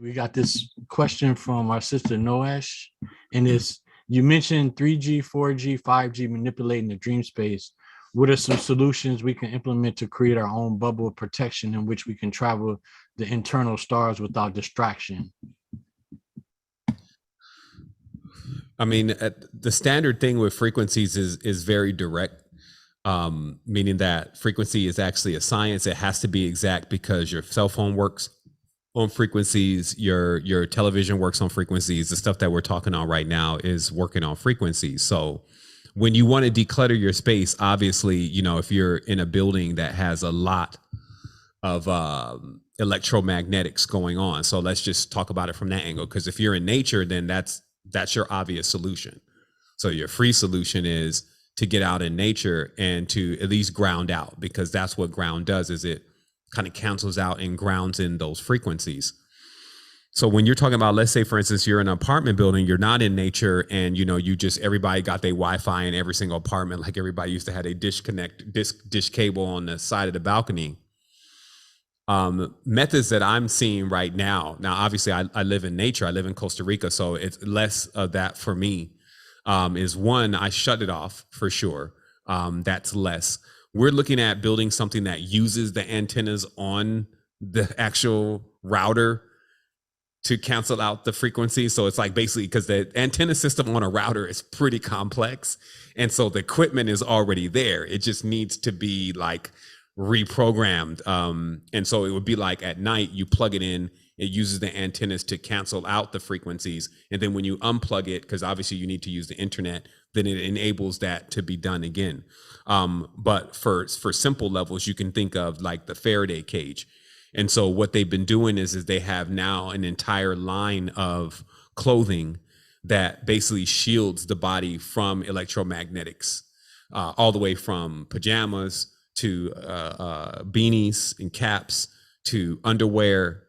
We got this question from our sister Noesh, and it's you mentioned 3G, 4G, 5G manipulating the dream space. What are some solutions we can implement to create our own bubble of protection in which we can travel the internal stars without distraction? I mean, the standard thing with frequencies is very direct, meaning that frequency is actually a science. It has to be exact because your cell phone works on frequencies, your television works on frequencies. The stuff that we're talking on right now is working on frequencies. So when you want to declutter your space, obviously, you know, if you're in a building that has a lot of electromagnetics going on, so let's just talk about it from that angle, because if you're in nature, then that's your obvious solution. So your free solution is to get out in nature and to at least ground out, because that's what ground does, is it kind of cancels out and grounds in those frequencies. So when you're talking about, let's say, for instance, you're in an apartment building, you're not in nature, and you know, everybody got their Wi-Fi in every single apartment, like everybody used to have a dish cable on the side of the balcony. Methods that I'm seeing right now, obviously I live in nature, I live in Costa Rica, so it's less of that for me, is one, I shut it off for sure. That's less. We're looking at building something that uses the antennas on the actual router to cancel out the frequency. So it's like basically, because the antenna system on a router is pretty complex. And so the equipment is already there. It just needs to be like reprogrammed. And so it would be like at night, you plug it in, it uses the antennas to cancel out the frequencies. And then when you unplug it, because obviously you need to use the internet, then it enables that to be done again. But for simple levels, you can think of like the Faraday cage. And so what they've been doing is they have now an entire line of clothing that basically shields the body from electromagnetics, all the way from pajamas to beanies and caps to underwear,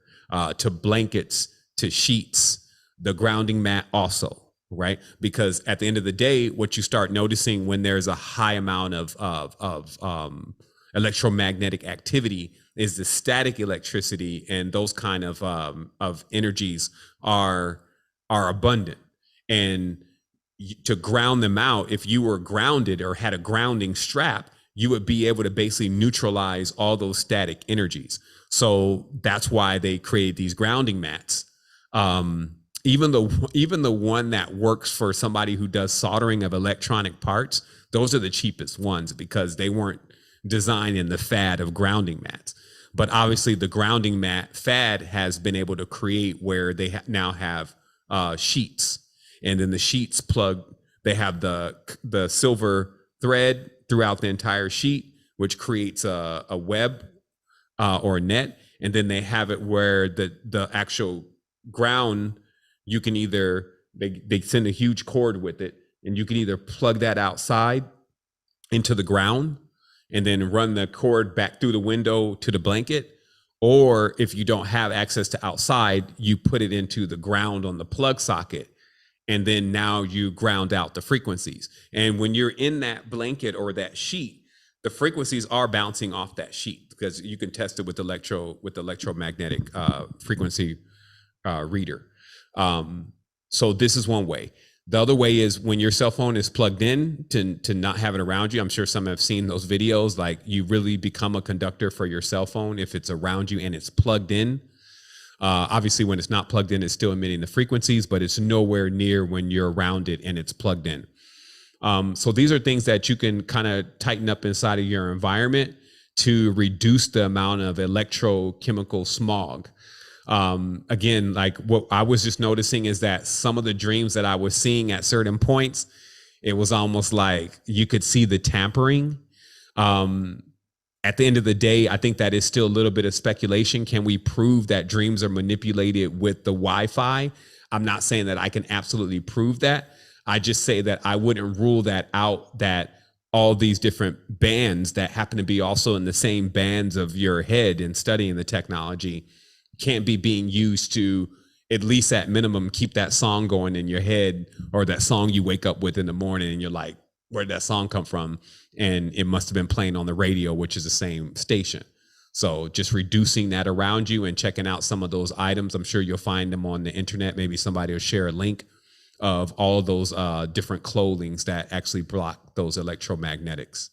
to blankets, to sheets, the grounding mat also, right? Because at the end of the day, what you start noticing when there's a high amount of electromagnetic activity is the static electricity, and those kind of energies are abundant. And to ground them out, if you were grounded or had a grounding strap, you would be able to basically neutralize all those static energies. So that's why they created these grounding mats. Even the one that works for somebody who does soldering of electronic parts, those are the cheapest ones because they weren't designed in the fad of grounding mats. But obviously the grounding mat fad has been able to create where they now have sheets, and then the sheets they have the silver thread throughout the entire sheet, which creates a web or a net. And then they have it where the actual ground, you can either, they send a huge cord with it, and you can either plug that outside into the ground and then run the cord back through the window to the blanket. Or if you don't have access to outside, you put it into the ground on the plug socket, and then now you ground out the frequencies. And when you're in that blanket or that sheet, the frequencies are bouncing off that sheet, because you can test it with electromagnetic frequency reader. So this is one way. The other way is when your cell phone is plugged in to not have it around you. I'm sure some have seen those videos, like you really become a conductor for your cell phone if it's around you and it's plugged in. Obviously, when it's not plugged in, it's still emitting the frequencies, but it's nowhere near when you're around it and it's plugged in. So these are things that you can kind of tighten up inside of your environment to reduce the amount of electrochemical smog. Again, like what I was just noticing is that some of the dreams that I was seeing at certain points, it was almost like you could see the tampering. At the end of the day, I think that is still a little bit of speculation. Can we prove that dreams are manipulated with the Wi-Fi? I'm not saying that I can absolutely prove that. I just say that I wouldn't rule that out, that all these different bands that happen to be also in the same bands of your head and studying the technology can't be being used to, at least at minimum, keep that song going in your head, or that song you wake up with in the morning and you're like, where did that song come from? And it must have been playing on the radio, which is the same station. So just reducing that around you and checking out some of those items. I'm sure you'll find them on the internet. Maybe somebody will share a link of all of those different clothings that actually block those electromagnetics.